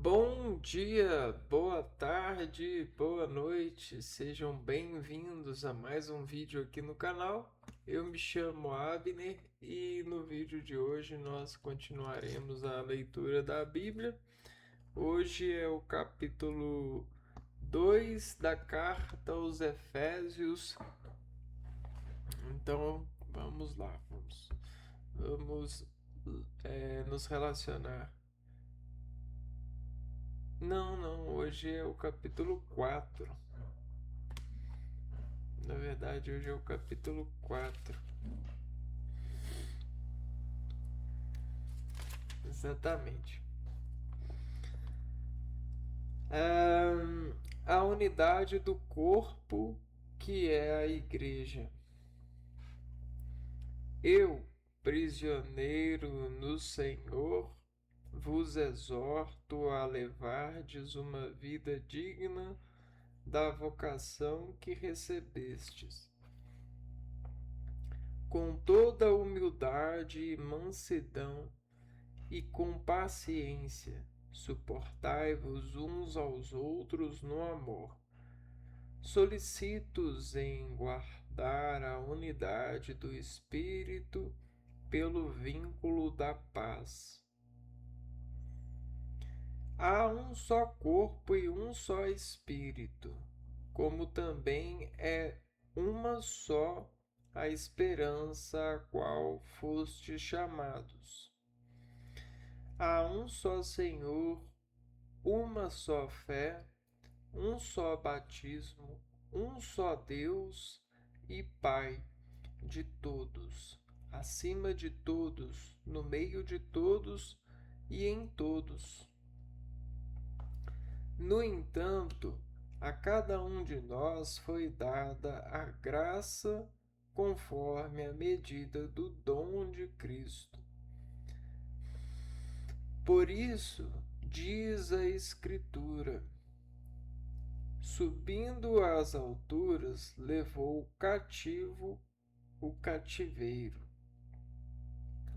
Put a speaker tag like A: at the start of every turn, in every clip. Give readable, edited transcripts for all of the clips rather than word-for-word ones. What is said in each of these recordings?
A: Bom dia, boa tarde, boa noite, sejam bem-vindos a mais um vídeo aqui no canal. Eu me chamo Abner e no vídeo de hoje nós continuaremos a leitura da Bíblia. Hoje é o capítulo 2 da carta aos Efésios. Então vamos lá, vamos nos relacionar. Não, hoje é o capítulo 4. Na verdade, hoje é o capítulo 4. Exatamente. A unidade do corpo que é a igreja. Eu, prisioneiro no Senhor, vos exorto a levardes uma vida digna da vocação que recebestes, com toda humildade e mansidão, e com paciência, suportai-vos uns aos outros no amor, solicitos em guardar a unidade do Espírito pelo vínculo da paz. Há um só corpo e um só Espírito, como também é uma só a esperança a qual fostes chamados. Há um só Senhor, uma só fé, um só batismo, um só Deus e Pai de todos, acima de todos, no meio de todos e em todos. No entanto, a cada um de nós foi dada a graça conforme a medida do dom de Cristo. Por isso, diz a Escritura: subindo às alturas, levou cativo o cativeiro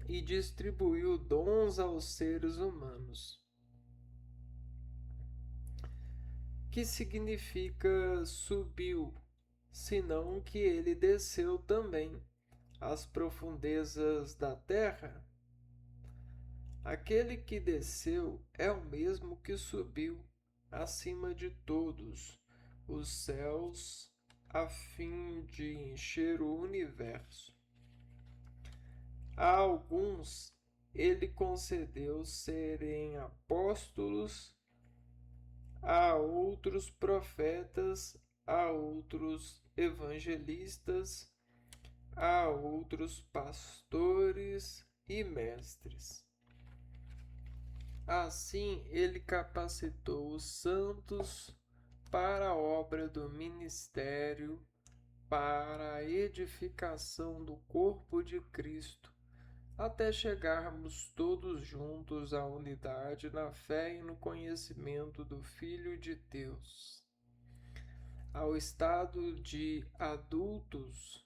A: e distribuiu dons aos seres humanos. Que significa subiu, senão que ele desceu também às profundezas da terra? Aquele que desceu é o mesmo que subiu acima de todos os céus, a fim de encher o universo. A alguns ele concedeu serem apóstolos, a outros profetas, a outros evangelistas, a outros pastores e mestres. Assim, ele capacitou os santos para a obra do ministério, para a edificação do corpo de Cristo, até chegarmos todos juntos à unidade na fé e no conhecimento do Filho de Deus, ao estado de adultos,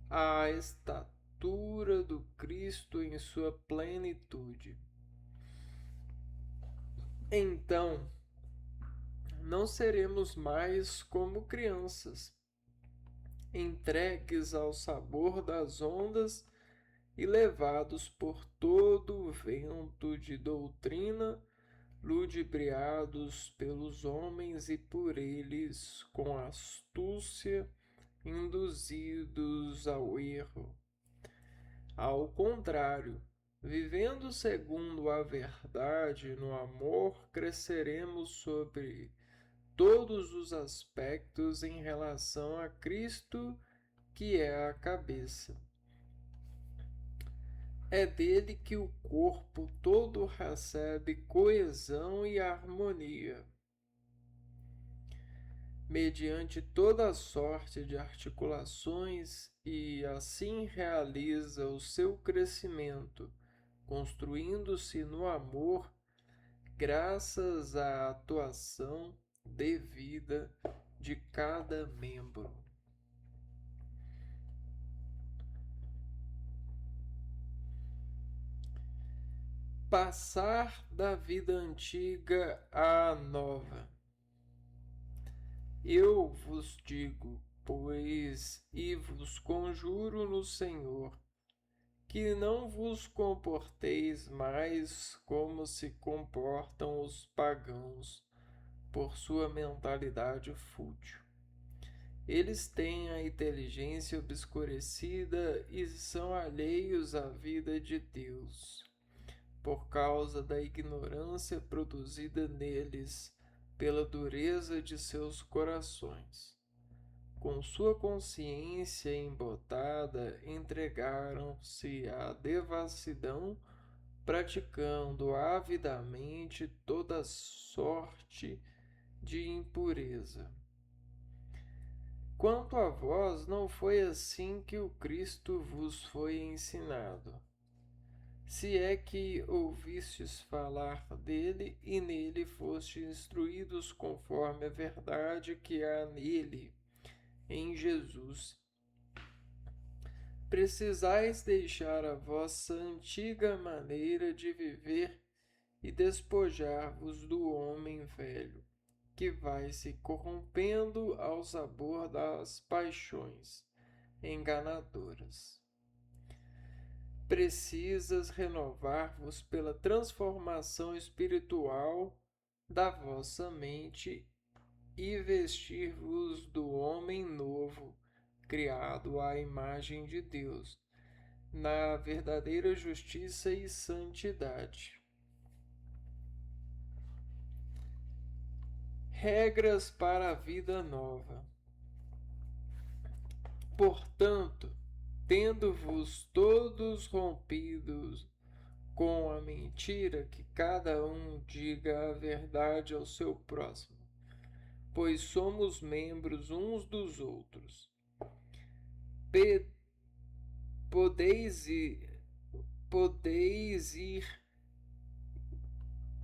A: à estatura do Cristo em sua plenitude. Então, não seremos mais como crianças, entregues ao sabor das ondas e levados por todo o vento de doutrina, ludibriados pelos homens e por eles, com astúcia, induzidos ao erro. Ao contrário, vivendo segundo a verdade no amor, cresceremos sobre todos os aspectos em relação a Cristo, que é a cabeça. É dele que o corpo todo recebe coesão e harmonia, mediante toda sorte de articulações, e assim realiza o seu crescimento, construindo-se no amor, graças à atuação devida de cada membro. passar da vida antiga à nova. Eu vos digo, pois, e vos conjuro no Senhor, que não vos comporteis mais como se comportam os pagãos, por sua mentalidade fútil. Eles têm a inteligência obscurecida e são alheios à vida de Deus, por causa da ignorância produzida neles pela dureza de seus corações. Com sua consciência embotada, entregaram-se à devassidão, praticando avidamente toda sorte de impureza. Quanto a vós, não foi assim que o Cristo vos foi ensinado. Se é que ouvistes falar dele e nele fostes instruídos conforme a verdade que há nele, em Jesus. Precisais deixar a vossa antiga maneira de viver e despojar-vos do homem velho, que vai se corrompendo ao sabor das paixões enganadoras. Precisas renovar-vos pela transformação espiritual da vossa mente e vestir-vos do homem novo, criado à imagem de Deus, na verdadeira justiça e santidade. Regras para a vida nova. Portanto, tendo-vos todos rompidos com a mentira, que cada um diga a verdade ao seu próximo, pois somos membros uns dos outros.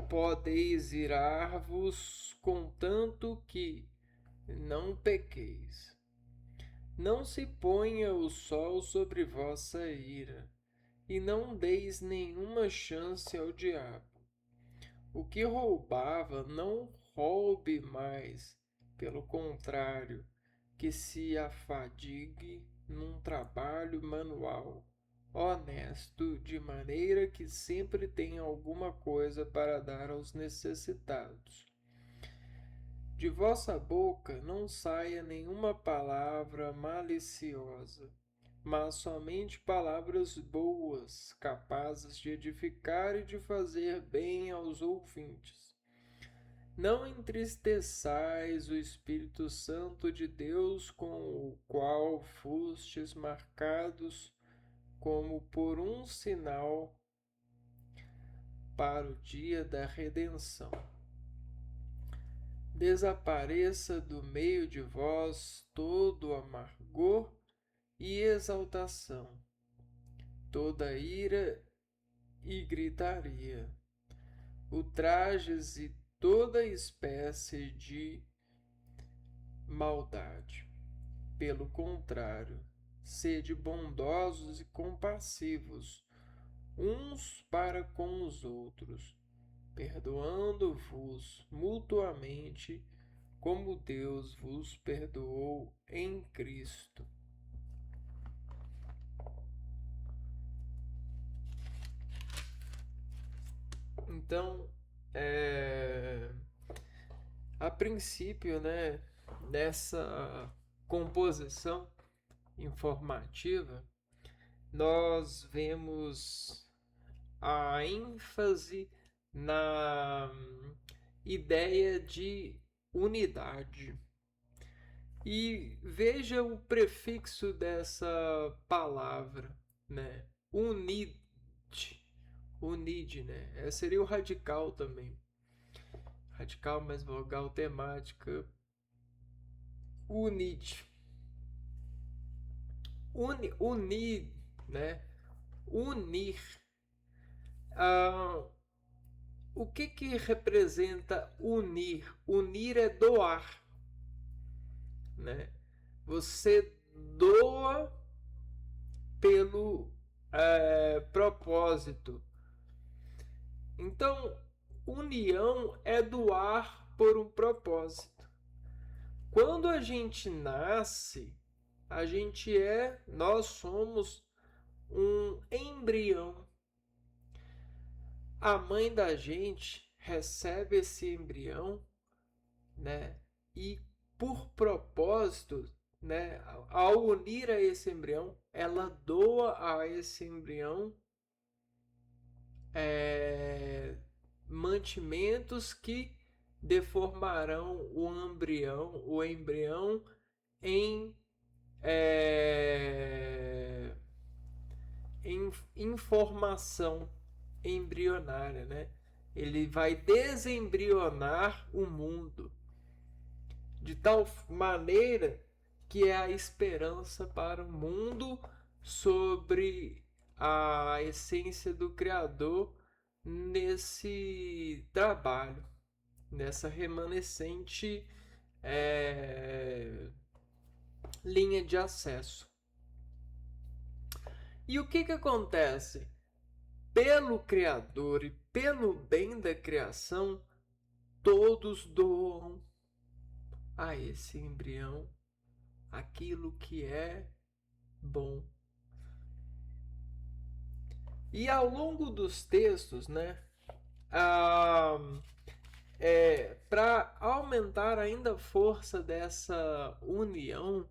A: Podeis irar-vos, contanto que não pequeis. Não se ponha o sol sobre vossa ira, e não deis nenhuma chance ao diabo. O que roubava, não roube mais, pelo contrário, que se afadigue num trabalho manual, honesto, de maneira que sempre tenha alguma coisa para dar aos necessitados. De vossa boca não saia nenhuma palavra maliciosa, mas somente palavras boas, capazes de edificar e de fazer bem aos ouvintes. Não entristeçais o Espírito Santo de Deus, com o qual fostes marcados como por um sinal para o dia da redenção. Desapareça do meio de vós todo amargor e exaltação, toda ira e gritaria, ultrajes e toda espécie de maldade. Pelo contrário, sede bondosos e compassivos uns para com os outros, perdoando-vos mutuamente, como Deus vos perdoou em Cristo. Então, a princípio, né, nessa composição informativa, nós vemos a ênfase na ideia de unidade. E veja o prefixo dessa palavra, né? Unide, né? Seria o radical também. Radical mais vogal temática. Unide. Unir, né? Unir. O que representa unir? Unir é doar, né? Você doa pelo propósito. Então, união é doar por um propósito. Quando a gente nasce, nós somos um embrião. A mãe da gente recebe esse embrião, né? E por propósito, né, ao unir a esse embrião, ela doa a esse embrião mantimentos que deformarão o embrião em, em informação embrionária, né? Ele vai desembrionar o mundo de tal maneira que é a esperança para o mundo sobre a essência do Criador nesse trabalho, nessa remanescente linha de acesso. E o que acontece? Pelo Criador e pelo bem da criação, todos doam a esse embrião aquilo que é bom. E ao longo dos textos, né, para aumentar ainda a força dessa união,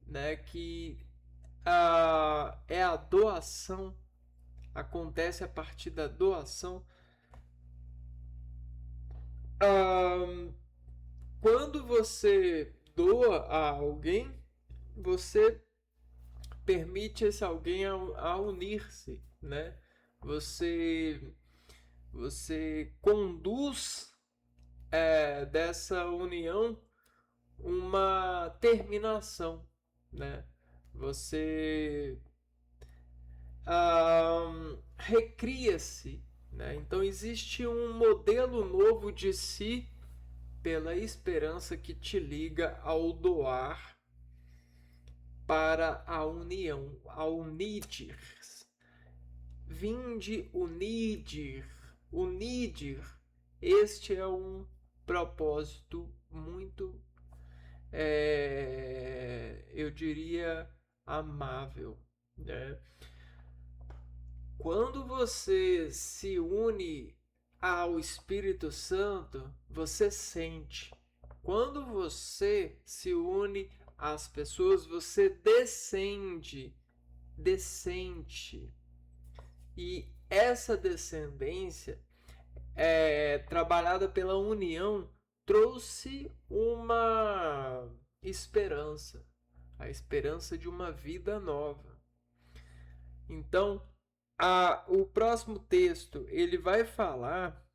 A: né, que é a doação, acontece a partir da doação. Quando você doa a alguém, você permite esse alguém a unir-se, né? Você conduz dessa união uma terminação, né? Você recria-se, né? Então existe um modelo novo de si pela esperança que te liga ao doar para a união, ao unidir. Vinde unidir. Este é um propósito muito, eu diria, amável, né? Quando você se une ao Espírito Santo, você sente. Quando você se une às pessoas, você descende. E essa descendência, trabalhada pela união, trouxe uma esperança, a esperança de uma vida nova. Então, o próximo texto ele vai falar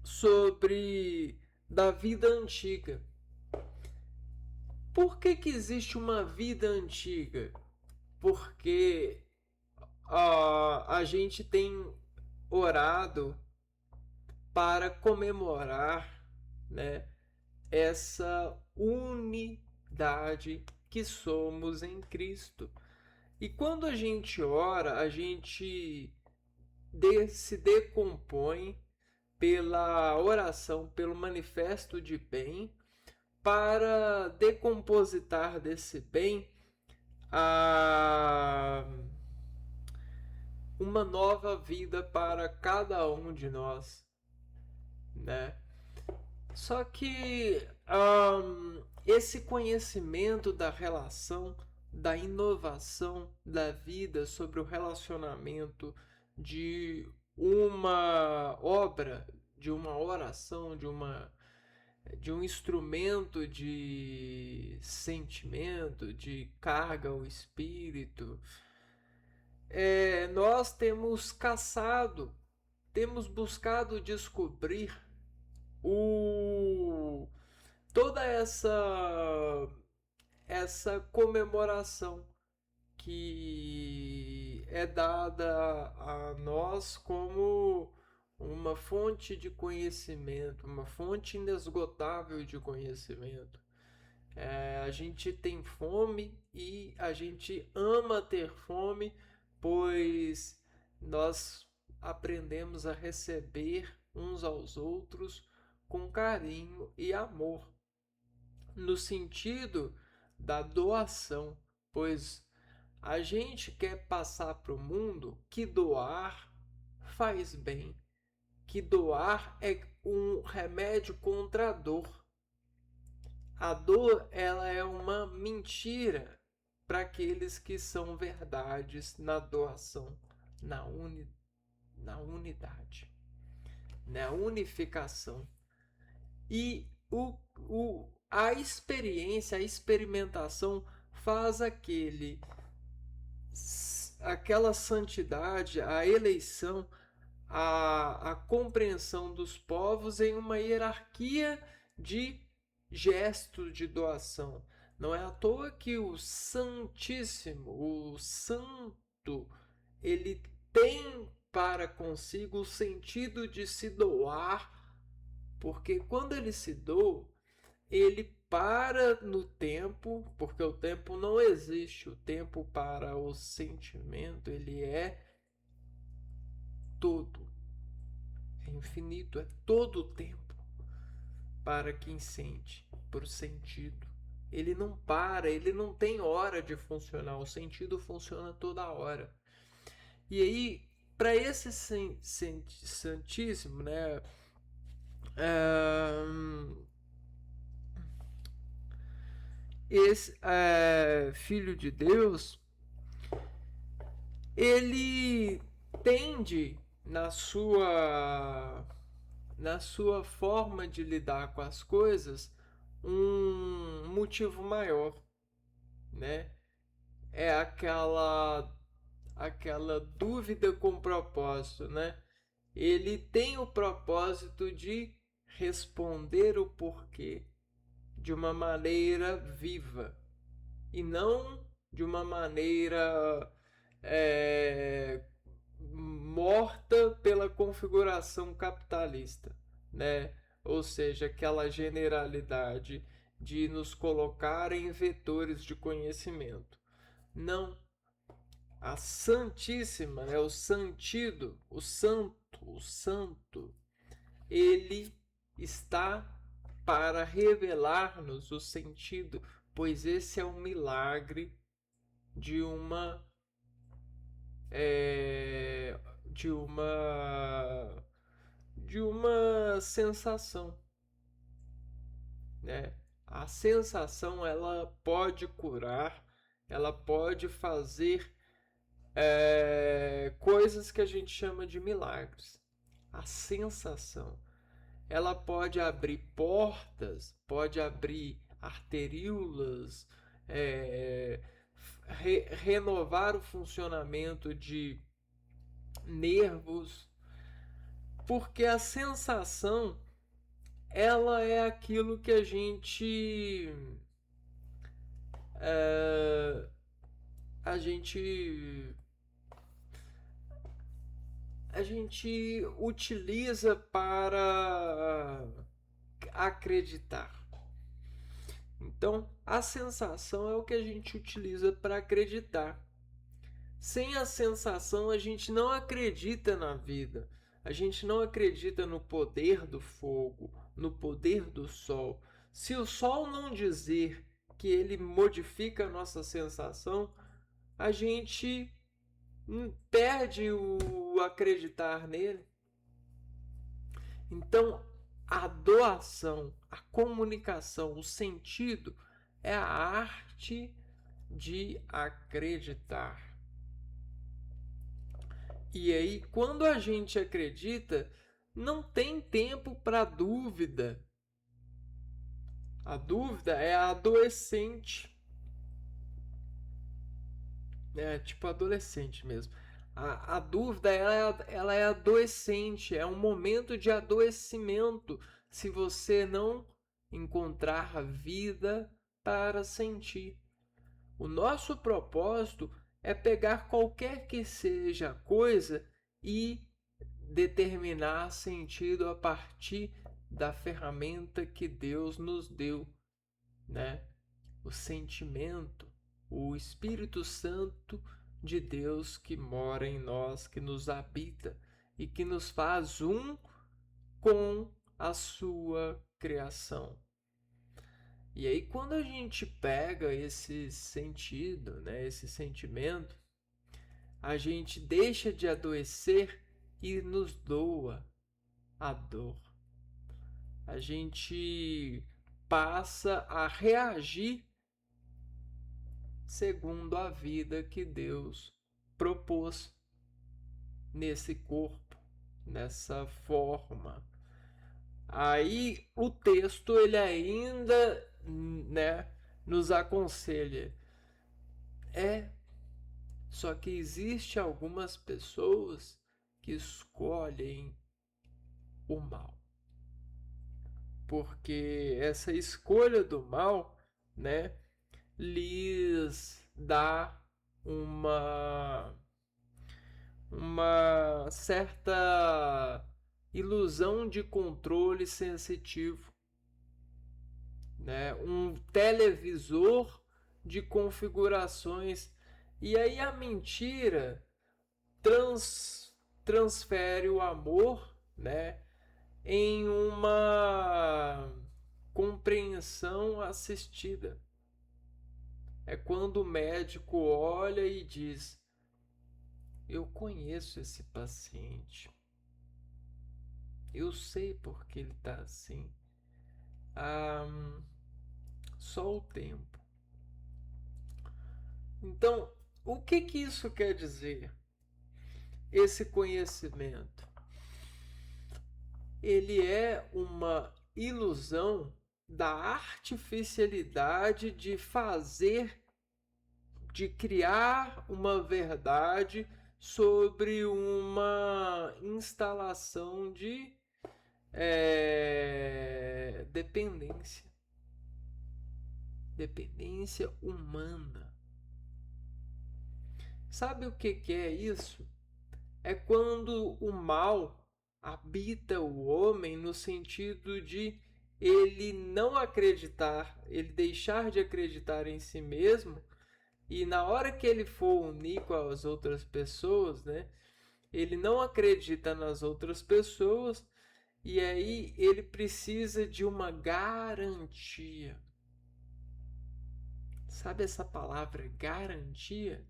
A: sobre da vida antiga. Por que existe uma vida antiga? Porque a gente tem orado para comemorar, né, essa unidade que somos em Cristo. E quando a gente ora, a gente se decompõe pela oração, pelo manifesto de bem, para decompositar desse bem uma nova vida para cada um de nós, né? Só que esse conhecimento da relação, da inovação da vida sobre o relacionamento de uma obra, de uma oração, de um instrumento de sentimento, de carga ao espírito, nós temos caçado, temos buscado descobrir toda essa comemoração que é dada a nós como uma fonte de conhecimento, uma fonte inesgotável de conhecimento. A gente tem fome e a gente ama ter fome, pois nós aprendemos a receber uns aos outros com carinho e amor, no sentido da doação, pois a gente quer passar para o mundo que doar faz bem, que doar é um remédio contra a dor. A dor, ela é uma mentira para aqueles que são verdades na doação, na unidade, na unificação. E a experiência, a experimentação faz aquela santidade, a eleição, a compreensão dos povos em uma hierarquia de gestos de doação. Não é à toa que o Santíssimo, o Santo, ele tem para consigo o sentido de se doar, porque quando ele se doa, ele para no tempo, porque o tempo não existe, o tempo para o sentimento, ele é todo, é infinito, é todo o tempo para quem sente, por sentido. Ele não para, ele não tem hora de funcionar, o sentido funciona toda hora. E aí, para esse Santíssimo, né? Esse Filho de Deus, ele tende na sua forma de lidar com as coisas um motivo maior, né? É aquela dúvida com propósito, né? Ele tem o propósito de responder o porquê de uma maneira viva e não de uma maneira morta pela configuração capitalista, né? Ou seja, aquela generalidade de nos colocar em vetores de conhecimento. Não. A Santíssima, né? O Santido, o Santo, ele está para revelar-nos o sentido, pois esse é um milagre de uma sensação, né? A sensação, ela pode curar, ela pode fazer coisas que a gente chama de milagres. A sensação, ela pode abrir portas, pode abrir arteríolas, renovar o funcionamento de nervos, porque a sensação, ela é aquilo que a gente utiliza para acreditar. Então, a sensação é o que a gente utiliza para acreditar. Sem a sensação, a gente não acredita na vida. A gente não acredita no poder do fogo, no poder do sol. Se o sol não dizer que ele modifica a nossa sensação, a gente perde o acreditar nele. Então, a doação, a comunicação, o sentido é a arte de acreditar. E aí, quando a gente acredita, não tem tempo para dúvida. A dúvida é adolescente. É tipo adolescente mesmo. A dúvida, ela é adoecente, é um momento de adoecimento se você não encontrar a vida para sentir. O nosso propósito é pegar qualquer que seja a coisa e determinar sentido a partir da ferramenta que Deus nos deu, né? O sentimento, o Espírito Santo de Deus que mora em nós, que nos habita. e que nos faz um com a sua criação. E aí, quando a gente pega esse sentido, né, esse sentimento, a gente deixa de adoecer e nos doa a dor. A gente passa a reagir segundo a vida que Deus propôs nesse corpo, nessa forma. Aí o texto ele ainda, né, nos aconselha. Só que existe algumas pessoas que escolhem o mal. Porque essa escolha do mal, né, lhes dá uma certa ilusão de controle sensitivo, né? Um televisor de configurações. E aí a mentira transfere o amor, né, em uma compreensão assistida. É quando o médico olha e diz: eu conheço esse paciente, eu sei por que ele está assim. Ah, só o tempo. Então, o que isso quer dizer? Esse conhecimento, ele é uma ilusão da artificialidade de criar uma verdade sobre uma instalação de dependência humana. Sabe o que é isso? É quando o mal habita o homem no sentido de ele não acreditar, ele deixar de acreditar em si mesmo, e na hora que ele for unir com as outras pessoas, né, ele não acredita nas outras pessoas, e aí ele precisa de uma garantia. Sabe essa palavra garantia?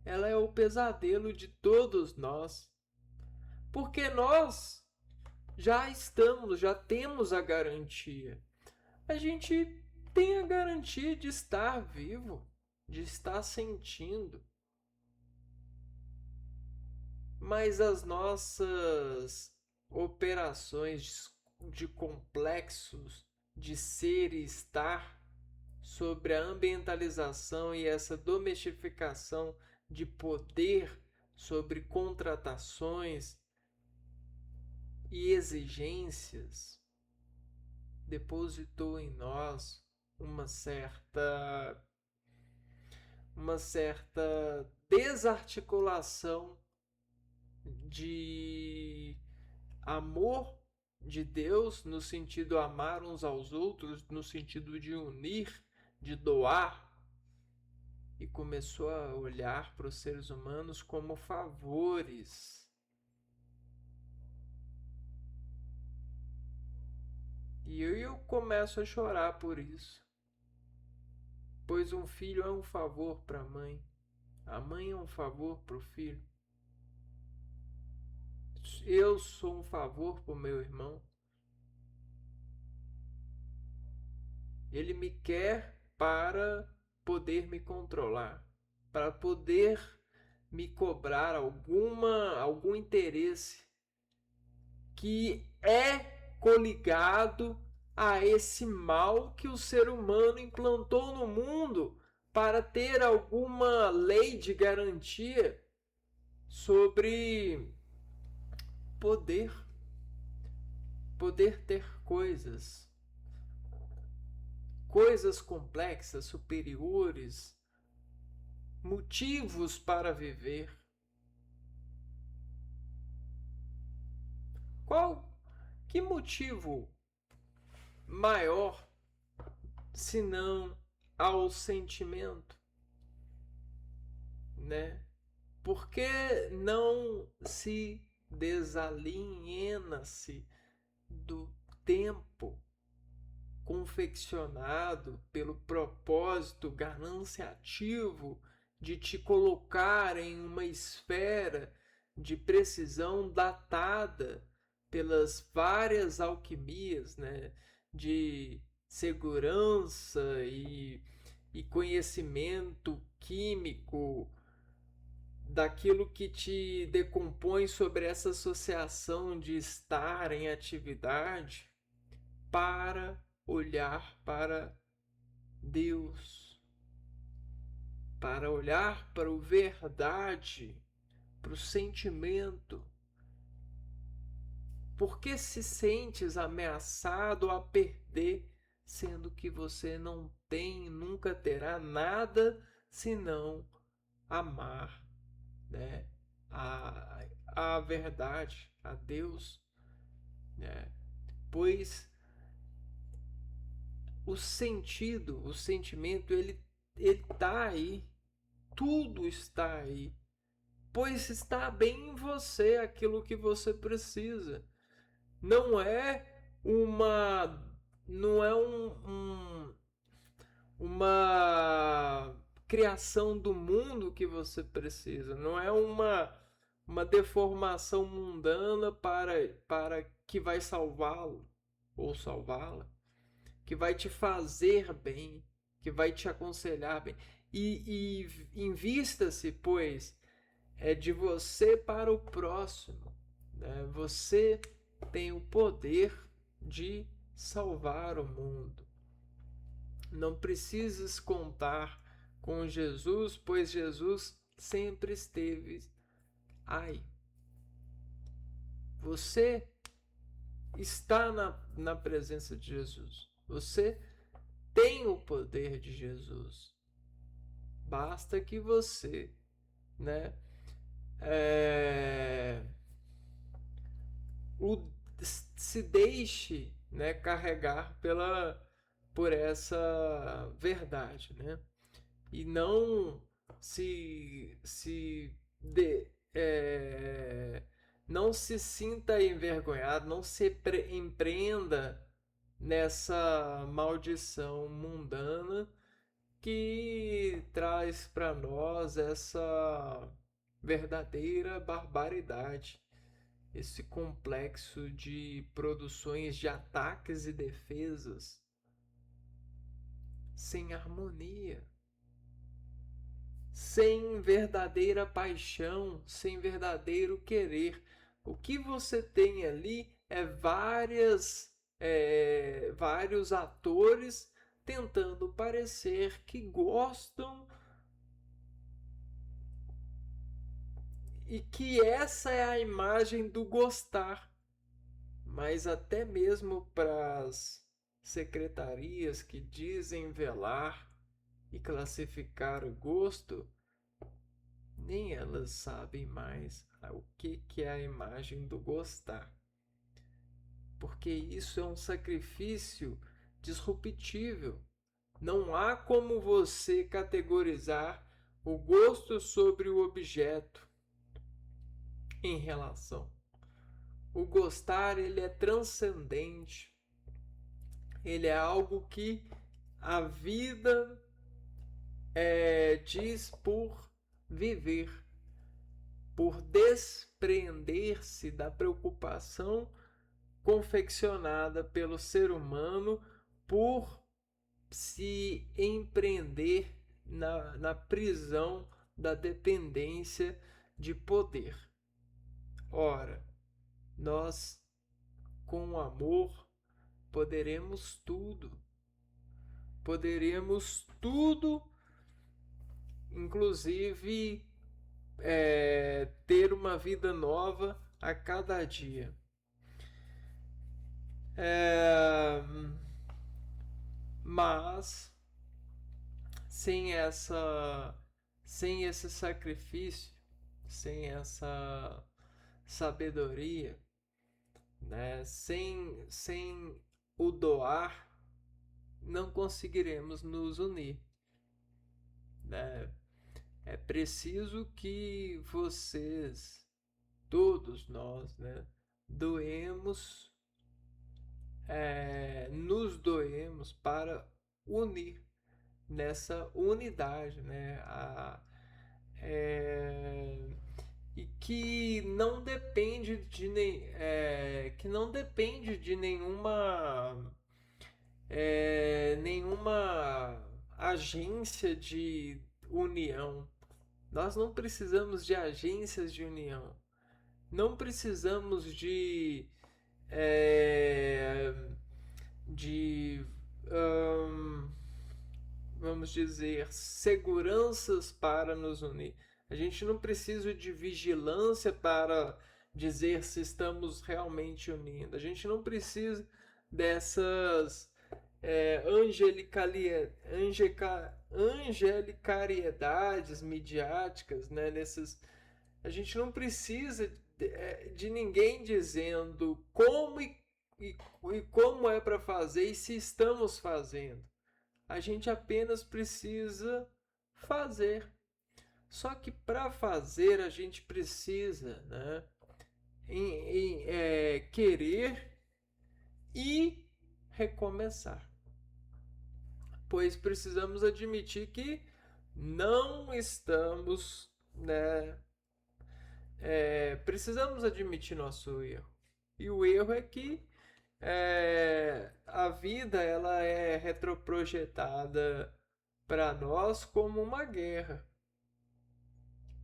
A: Ela é o pesadelo de todos nós. Porque nós já temos a garantia. A gente tem a garantia de estar vivo, de estar sentindo. Mas as nossas operações de complexos de ser e estar sobre a ambientalização e essa domesticação de poder sobre contratações e exigências depositou em nós uma certa desarticulação de amor de Deus, no sentido de amar uns aos outros, no sentido de unir, de doar, e começou a olhar para os seres humanos como favores. E eu começo a chorar por isso. Pois um filho é um favor para a mãe é um favor para o filho. Eu sou um favor para o meu irmão. Ele me quer para poder me controlar, para poder me cobrar algum interesse que é coligado a esse mal que o ser humano implantou no mundo para ter alguma lei de garantia sobre poder ter coisas complexas, superiores, motivos para viver. Que motivo maior senão ao sentimento, né? Por que não se desaliena-se do tempo confeccionado pelo propósito gananciativo de te colocar em uma esfera de precisão datada pelas várias alquimias, né, de segurança e conhecimento químico daquilo que te decompõe sobre essa associação de estar em atividade para olhar para Deus, para olhar para o verdade, para o sentimento. Por que se sentes ameaçado a perder, sendo que você não tem, nunca terá nada senão amar, né? a verdade, a Deus, né? Pois o sentido, o sentimento, ele está aí, tudo está aí, pois está bem em você aquilo que você precisa. Não é uma, não é uma criação do mundo que você precisa, não é uma deformação mundana para que vai salvá-lo ou salvá-la, que vai te fazer bem, que vai te aconselhar bem. E invista-se, pois, é de você para o próximo. Né? Você tem o poder de salvar o mundo. Não precisas contar com Jesus, pois Jesus sempre esteve aí. Você está na presença de Jesus. Você tem o poder de Jesus. Basta que você, né, se deixe, né, carregar por essa verdade, né? E não não se sinta envergonhado, não se empreenda nessa maldição mundana que traz para nós essa verdadeira barbaridade, esse complexo de produções de ataques e defesas sem harmonia, sem verdadeira paixão, sem verdadeiro querer. O que você tem ali é vários atores tentando parecer que gostam e que essa é a imagem do gostar. Mas até mesmo para as secretarias que dizem velar e classificar o gosto, nem elas sabem mais o que é a imagem do gostar. Porque isso é um sacrifício disruptível. Não há como você categorizar o gosto sobre o objeto em relação. O gostar, ele é transcendente. Ele é algo que a vida diz por viver, por desprender-se da preocupação confeccionada pelo ser humano por se empreender na prisão da dependência de poder. Ora, nós, com o amor, poderemos tudo, inclusive ter uma vida nova a cada dia. Mas sem esse sacrifício, sem essa sabedoria, né, sem o doar, não conseguiremos nos unir, né? É preciso que vocês todos nós, né, doemos, nos doemos para unir nessa unidade, né, é, e que não depende que não depende de nenhuma agência de união. Nós não precisamos de agências de união. Não precisamos é, de hum, vamos dizer, seguranças para nos unir. A gente não precisa de vigilância para dizer se estamos realmente unindo. A gente não precisa dessas angelicariedades midiáticas, né? A gente não precisa de ninguém dizendo e como é para fazer e se estamos fazendo. A gente apenas precisa fazer. Só que para fazer a gente precisa, né, querer e recomeçar. Pois precisamos admitir que não estamos, né, precisamos admitir nosso erro. E o erro é que a vida ela é retroprojetada para nós como uma guerra,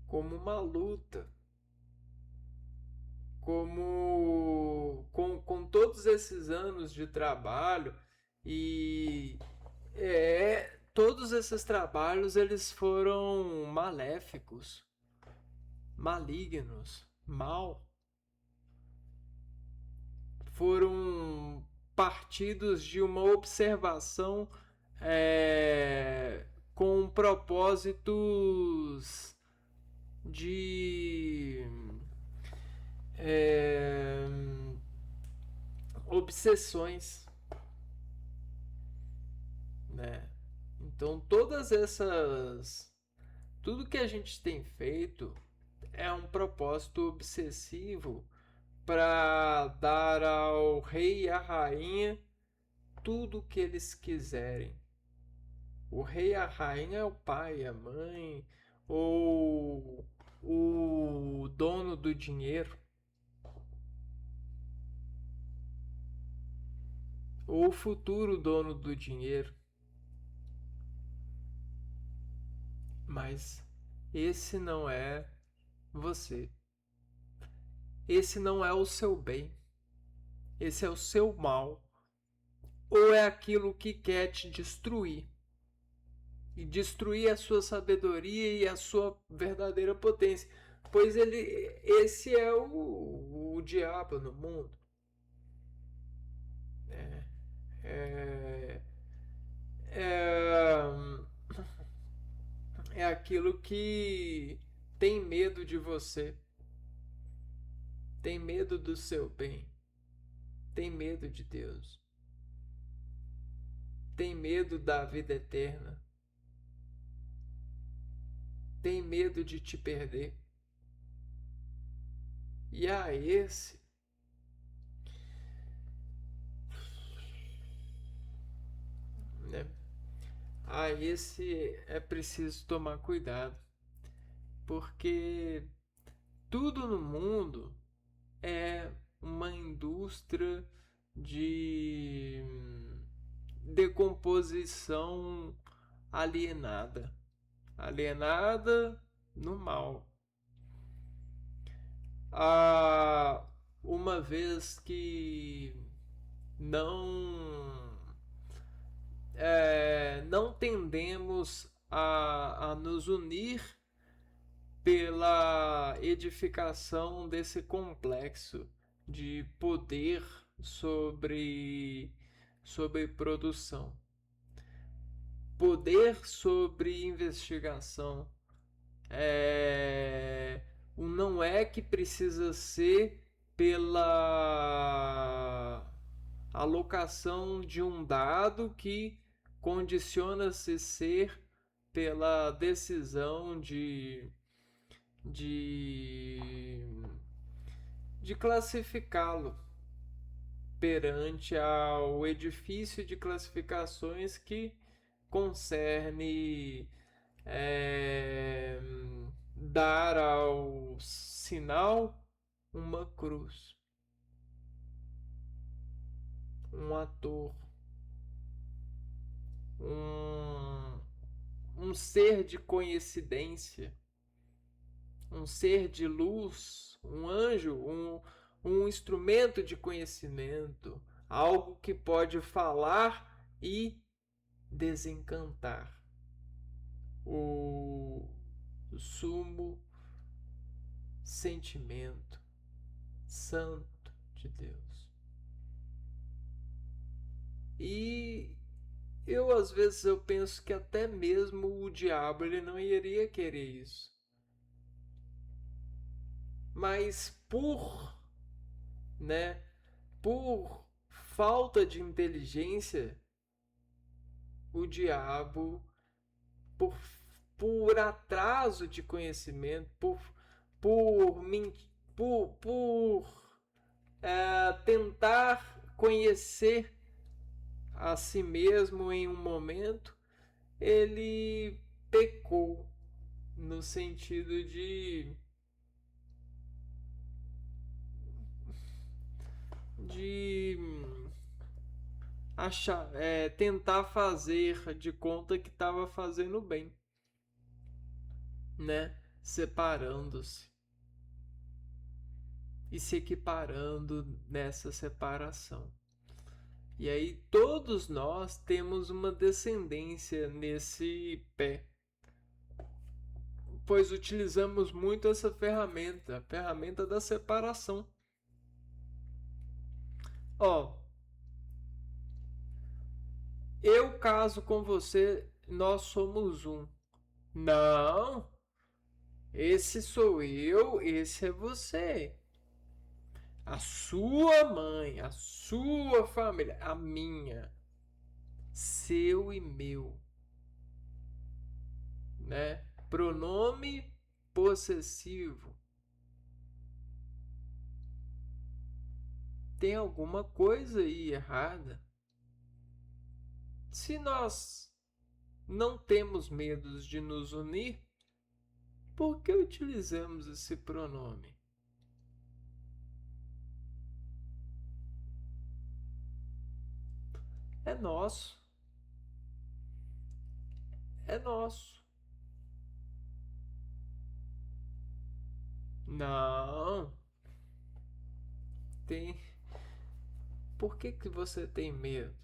A: como uma luta, com todos esses anos de trabalho e todos esses trabalhos eles foram maléficos, malignos, foram partidos de uma observação com propósitos de obsessões, né? Então tudo que a gente tem feito é um propósito obsessivo para dar ao rei e à rainha tudo o que eles quiserem. O rei e a rainha é o pai, a mãe, ou o dono do dinheiro, ou o futuro dono do dinheiro. Mas esse não é você. Esse não é o seu bem. Esse é o seu mal. Ou é aquilo que quer te destruir. E destruir a sua sabedoria e a sua verdadeira potência. Pois esse é o diabo no mundo. É, é, é aquilo que tem medo de você, tem medo do seu bem, tem medo de Deus, tem medo da vida eterna, tem medo de te perder. E a né? A esse é preciso tomar cuidado, porque tudo no mundo é uma indústria de decomposição alienada. Alienada no mal. Uma vez que não não tendemos a nos unir pela edificação desse complexo de poder sobre produção, poder sobre investigação. O não é que precisa ser pela alocação de um dado que condiciona-se ser pela decisão de de classificá-lo perante ao edifício de classificações que concerne é, dar ao sinal uma cruz, um ator, um, um ser de coincidência, um ser de luz, um anjo, um instrumento de conhecimento, algo que pode falar e desencantar o sumo sentimento santo de Deus. E às vezes eu penso que até mesmo o diabo ele não iria querer isso. Mas né, por falta de inteligência, o diabo, por, por atraso de conhecimento, por, tentar conhecer a si mesmo em um momento, ele pecou no sentido de tentar fazer de conta que estava fazendo bem, né? Separando-se e se equiparando nessa separação. E aí todos nós temos uma descendência nesse pé, pois utilizamos muito essa ferramenta, a ferramenta da separação. Ó, eu caso com você, nós somos um. Não, esse sou eu, esse é você. A sua mãe, a sua família, a minha, seu e meu, né? Pronome possessivo. Tem alguma coisa aí errada? Se nós não temos medo de nos unir, por que utilizamos esse pronome? É nosso. É nosso. Não. Tem. Por que você tem medo?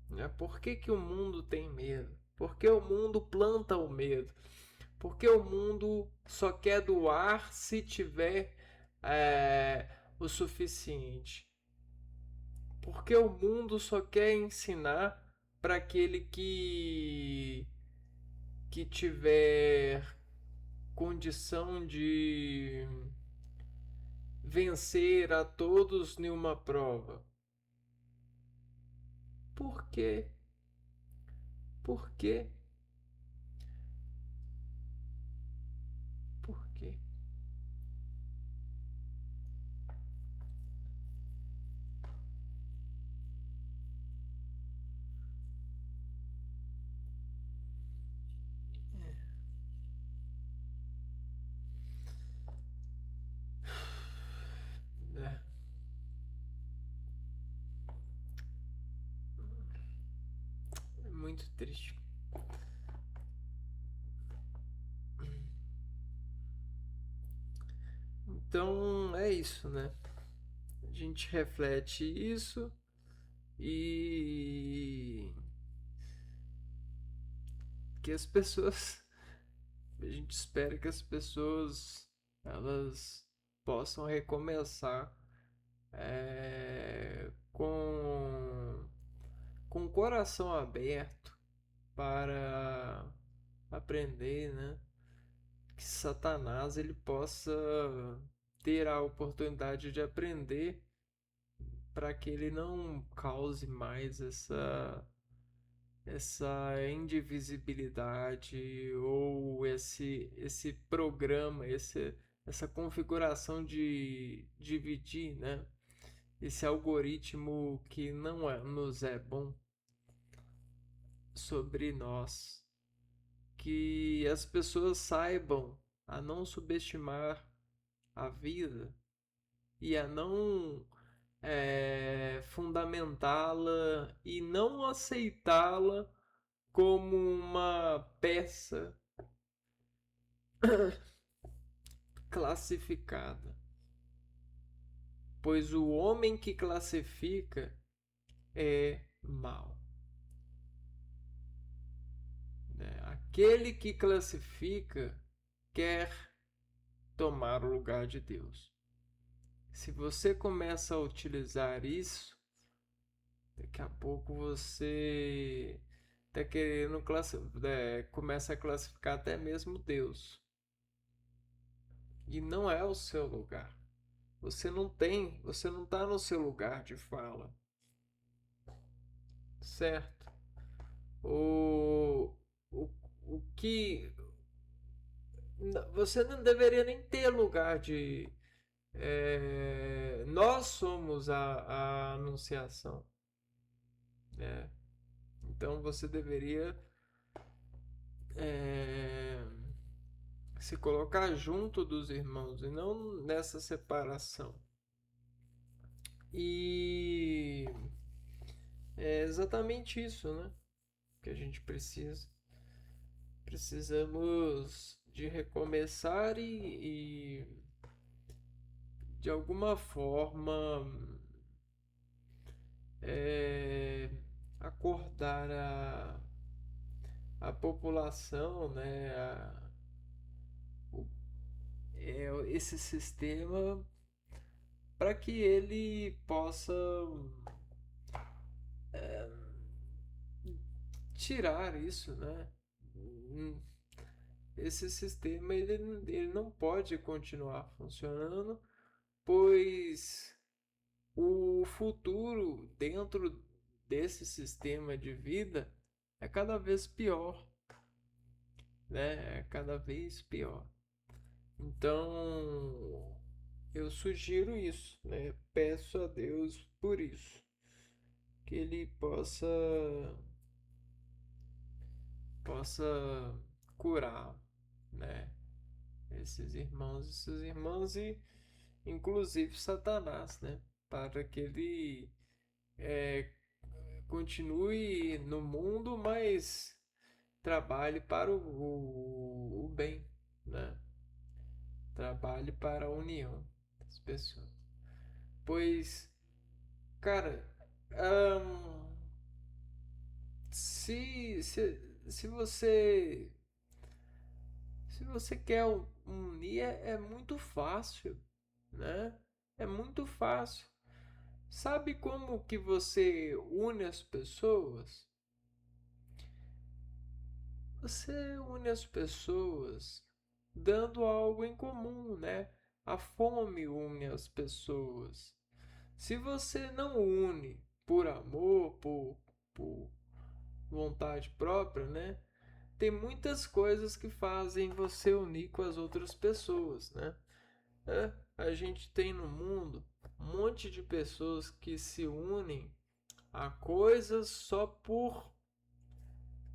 A: Né? Por que o mundo tem medo? Por que o mundo planta o medo? Porque o mundo só quer doar se tiver o suficiente. Porque o mundo só quer ensinar para aquele que tiver condição de vencer a todos em uma prova. Por quê? Por quê? Por quê? É, é muito triste. Então é isso, né? A gente reflete isso e que as pessoas, a gente espera que as pessoas elas possam recomeçar com o coração aberto para aprender, né? Que Satanás ele possa ter a oportunidade de aprender para que ele não cause mais essa indivisibilidade ou esse programa, essa configuração de dividir, né? Esse algoritmo que não nos é bom sobre nós. Que as pessoas saibam a não subestimar a vida e a não fundamentá-la e não aceitá-la como uma peça classificada. Pois o homem que classifica é mau. Aquele que classifica quer tomar o lugar de Deus. Se você começa a utilizar isso, daqui a pouco você está querendo começa a classificar até mesmo Deus. E não é o seu lugar. Você não está no seu lugar de fala. Certo? O, o, o que você não deveria nem ter lugar de. Nós somos a anunciação. Né? Então você deveria se colocar junto dos irmãos e não nessa separação. E é exatamente isso, né? Que a gente precisa. Precisamos de recomeçar e de alguma forma acordar a população, né, esse sistema para que ele possa tirar isso, né? Esse sistema ele não pode continuar funcionando, pois o futuro dentro desse sistema de vida é cada vez pior, né? É cada vez pior. Então, eu sugiro isso, né? Peço a Deus por isso, que Ele possa curar, né? Esses irmãos, essas irmãs e inclusive Satanás, né? Para que ele continue no mundo, mas trabalhe para o bem, né? Trabalhe para a união das pessoas. Pois, cara, hum, se, se, se você se você quer unir é muito fácil, né? É muito fácil. Sabe como que você une as pessoas? Você une as pessoas dando algo em comum, né? A fome une as pessoas. Se você não une por amor, por vontade própria, né? Tem muitas coisas que fazem você unir com as outras pessoas, né? A gente tem no mundo um monte de pessoas que se unem a coisas só por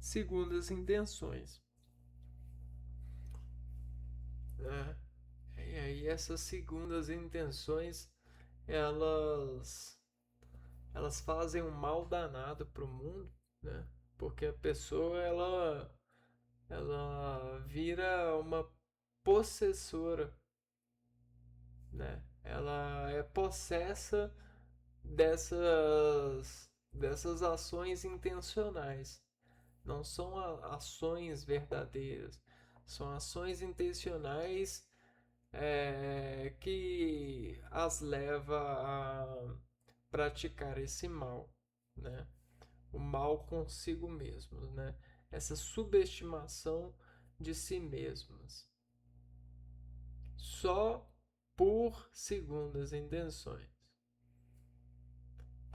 A: segundas intenções, né? E aí essas segundas intenções elas elas fazem um mal danado pro mundo, né? Porque a pessoa ela vira uma possessora, né? Ela é possessa dessas ações intencionais. Não são ações verdadeiras, são ações intencionais que as leva a praticar esse mal, né? O mal consigo mesmos, né? Essa subestimação de si mesmas, só por segundas intenções.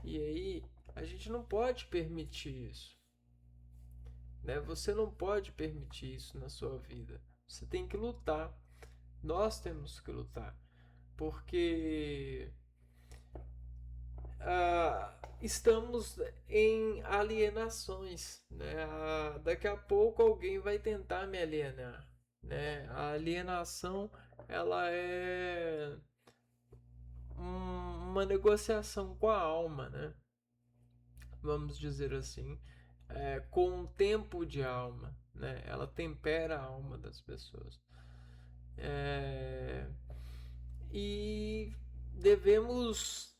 A: E aí a gente não pode permitir isso, né? Você não pode permitir isso na sua vida. Você tem que lutar. Nós temos que lutar, porque estamos em alienações, né? Daqui a pouco alguém vai tentar me alienar, né? A alienação, ela é uma negociação com a alma, né? Vamos dizer assim, com o tempo de alma, né? Ela tempera a alma das pessoas. É, e devemos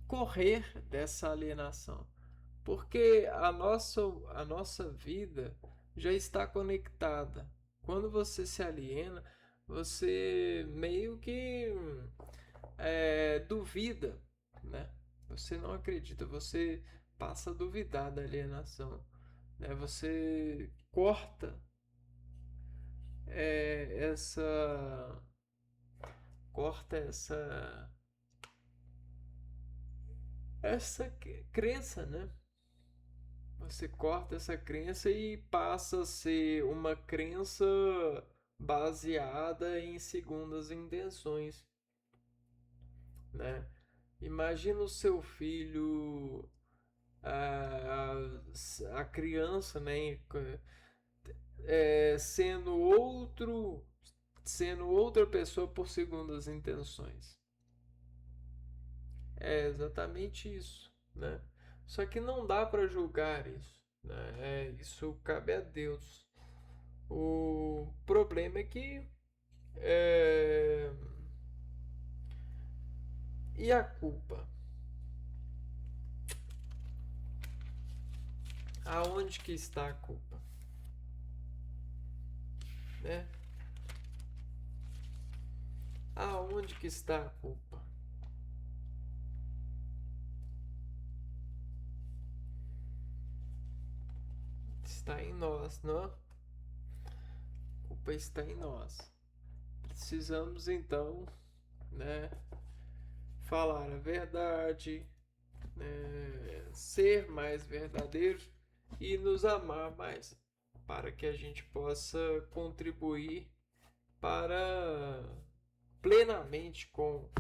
A: correr dessa alienação, porque a nossa vida já está conectada. Quando você se aliena, você meio que duvida, né? Você não acredita, você passa a duvidar da alienação, né? Você corta é, essa corta essa crença, né? Você corta essa crença e passa a ser uma crença baseada em segundas intenções, né? Imagina o seu filho, a criança, né? Sendo sendo outra pessoa por segundas intenções. É exatamente isso, né? Só que não dá para julgar isso, né? Isso cabe a Deus. O problema é que é... e a culpa? Aonde que está a culpa, né? Aonde que está a culpa? Está em nós, não? A culpa está em nós. Precisamos então, né, falar a verdade, ser mais verdadeiros e nos amar mais, para que a gente possa contribuir para plenamente com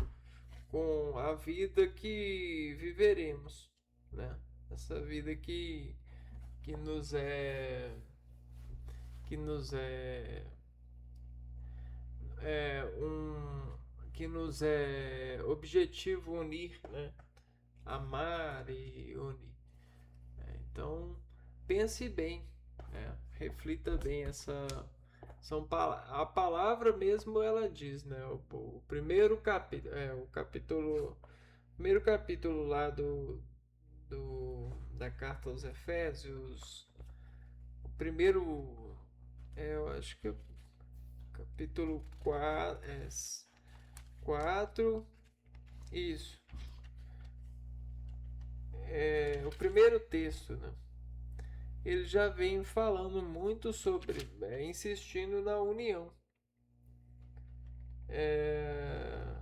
A: a vida que viveremos, né? Essa vida que nos é que nos que nos é objetivo unir, né? Amar e unir. Então, pense bem, né? Reflita bem a palavra mesmo ela diz, né? O primeiro capítulo, primeiro capítulo lá da carta aos Efésios, o primeiro, eu acho que é o capítulo 4, isso, o primeiro texto, né? Ele já vem falando muito sobre, insistindo na união. É,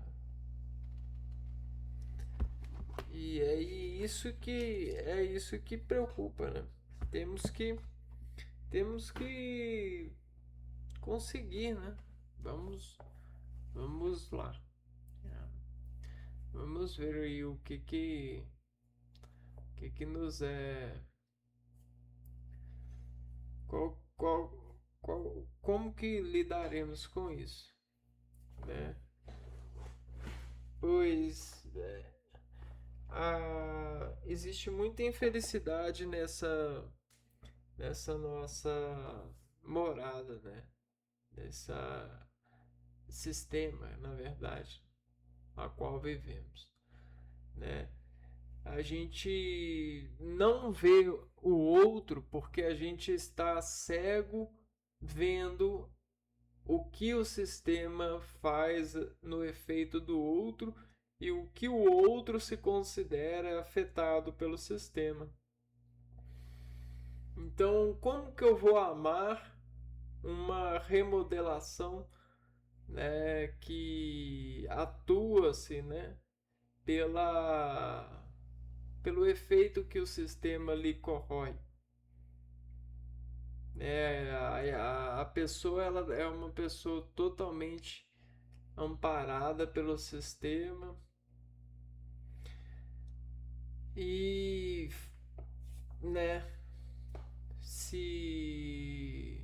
A: e é isso que preocupa, né? Temos que temos que conseguir, né? Vamos lá. Vamos ver aí o que nos qual, como que lidaremos com isso, né? Pois existe muita infelicidade nessa nossa morada, né? Nessa sistema, na verdade, a qual vivemos, né? A gente não vê o outro porque a gente está cego vendo o que o sistema faz no efeito do outro e o que o outro se considera afetado pelo sistema. Então, como que eu vou amar uma remodelação, né, que atua-se, né, pelo efeito que o sistema lhe corrói? A pessoa ela é uma pessoa totalmente amparada pelo sistema e, né, se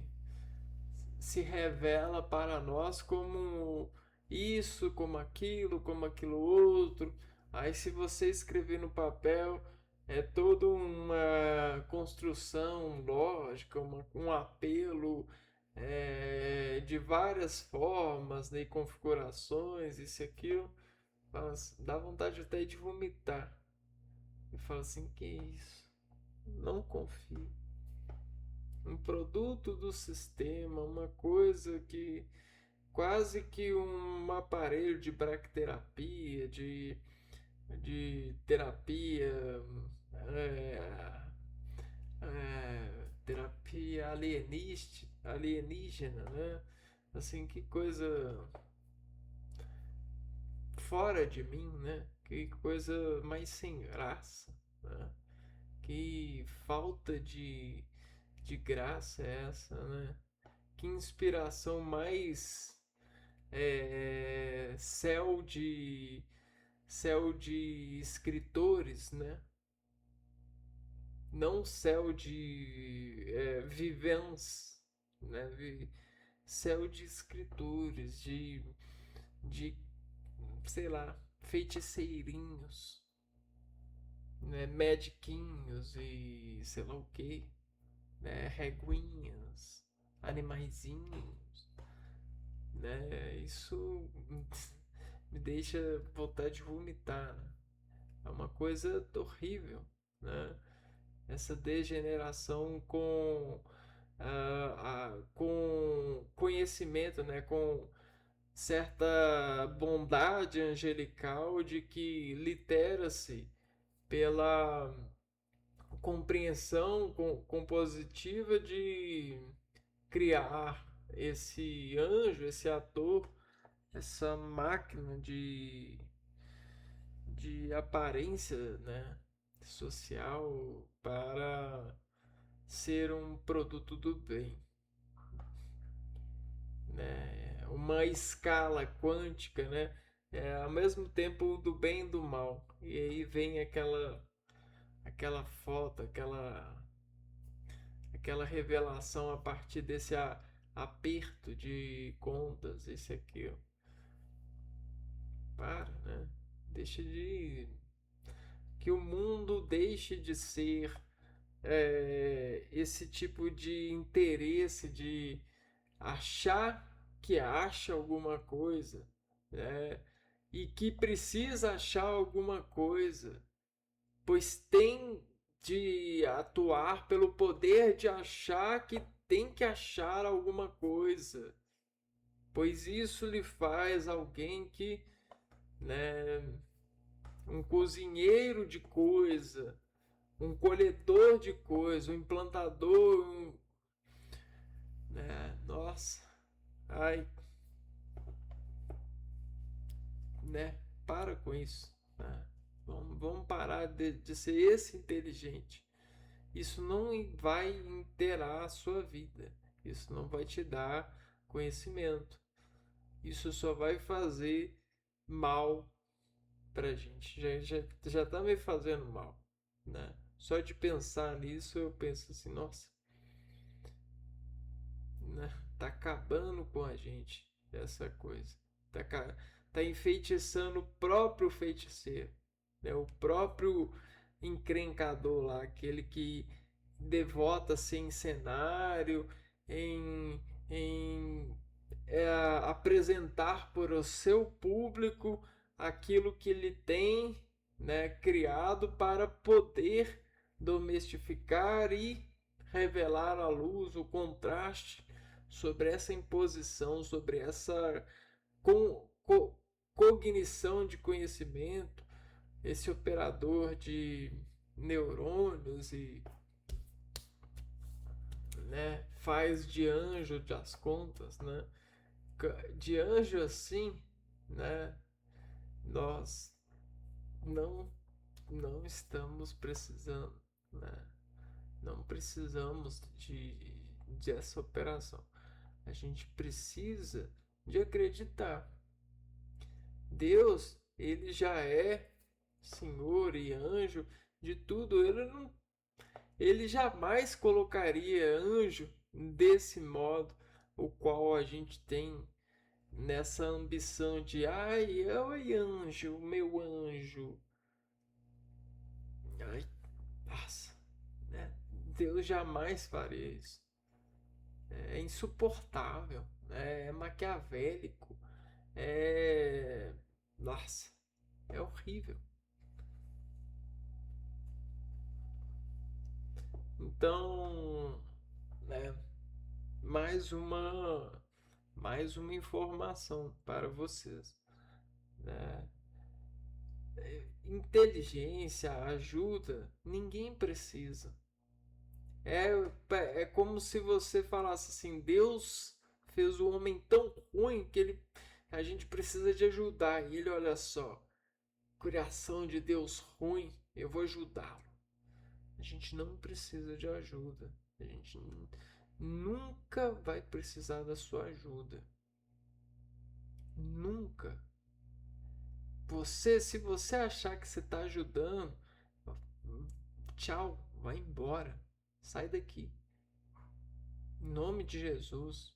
A: se revela para nós como isso, como aquilo outro. Aí, se você escrever no papel, é toda uma construção lógica, um apelo de várias formas, né, e configurações, isso e aquilo. Mas dá vontade até de vomitar. E fala assim: que isso? Não confio. Um produto do sistema, uma coisa que quase que um aparelho de bracterapia, de terapia, é, terapia alienígena, né? Assim, que coisa fora de mim, né? Que coisa mais sem graça, né? Que falta de graça é essa, né? Que inspiração mais céu de escritores, né? Não céu de vivens, né? Céu de escritores, de sei lá, feiticeirinhos, né? Mediquinhos e sei lá o que, né? Reguinhas, animaizinhos, né? Isso me deixa vontade de vomitar, né? É uma coisa horrível, né? Essa degeneração com conhecimento, né? Com certa bondade angelical de que litera-se pela compreensão compositiva de criar esse anjo, esse ator, essa máquina de aparência, né, social para ser um produto do bem, né, uma escala quântica, né, ao mesmo tempo do bem e do mal. E aí vem aquela foto, aquela revelação a partir desse aperto de contas, esse aqui, ó. Para, né? Deixa de que o mundo deixe de ser esse tipo de interesse de achar que acha alguma coisa, né? E que precisa achar alguma coisa, pois tem de atuar pelo poder de achar que tem que achar alguma coisa, pois isso lhe faz alguém que, né, um cozinheiro de coisa, um colhedor de coisa, um implantador, né? Nossa, ai, né? Para com isso, né? Vamos parar de ser esse inteligente. Isso não vai inteirar a sua vida. Isso não vai te dar conhecimento. Isso só vai fazer mal pra gente. Já tá me fazendo mal, né? Só de pensar nisso eu penso assim, nossa, né? Tá acabando com a gente essa coisa. Tá, tá enfeitiçando o próprio feiticeiro, né? O próprio encrencador lá, aquele que devota-se em cenário, em apresentar para o seu público aquilo que ele tem, né, criado para poder domestificar e revelar à luz o contraste sobre essa imposição, sobre essa com, co, cognição de conhecimento, esse operador de neurônios e, né, faz de anjo das contas, né? De anjo assim, né? Nós não não estamos precisando, né? Não precisamos dessa operação. A gente precisa de acreditar, Deus, ele já é Senhor e anjo de tudo. Ele jamais colocaria anjo desse modo, o qual a gente tem nessa ambição de ai, oi anjo, meu anjo. Ai, nossa, né? Deus jamais faria isso. É insuportável, é maquiavélico, é. Nossa, é horrível. Então, né, mais uma mais uma informação para vocês, né? Inteligência, ajuda, ninguém precisa. É, é como se você falasse assim: Deus fez o homem tão ruim que a gente precisa de ajudar. E ele, olha só, criação de Deus ruim, eu vou ajudá-lo. A gente não precisa de ajuda. A gente nunca vai precisar da sua ajuda. Nunca. Se você achar que você está ajudando, tchau, vai embora. Sai daqui. Em nome de Jesus.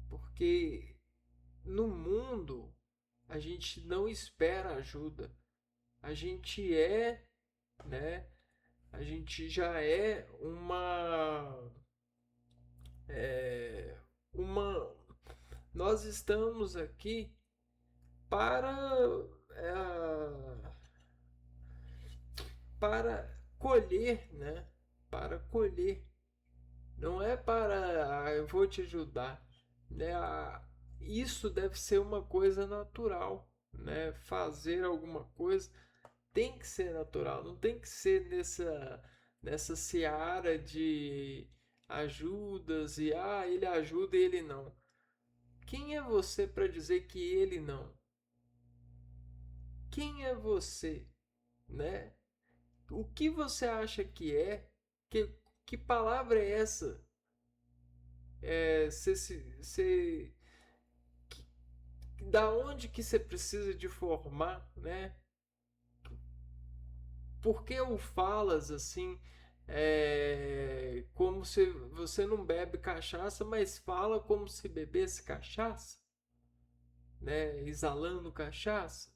A: Porque no mundo a gente não espera ajuda. A gente é, né? A gente já é uma. Nós estamos aqui para para colher, né? Para colher. Não é para eu vou te ajudar, né? Isso deve ser uma coisa natural, né? Fazer alguma coisa tem que ser natural, não tem que ser nessa seara de ajudas e ele ajuda e ele não. Quem é você para dizer que ele não? Quem é você, né? O que você acha que é? Que palavra é essa? Cê, da onde que você precisa de formar, né? Por que o falas assim, como se você não bebe cachaça, mas fala como se bebesse cachaça, né? Exalando cachaça,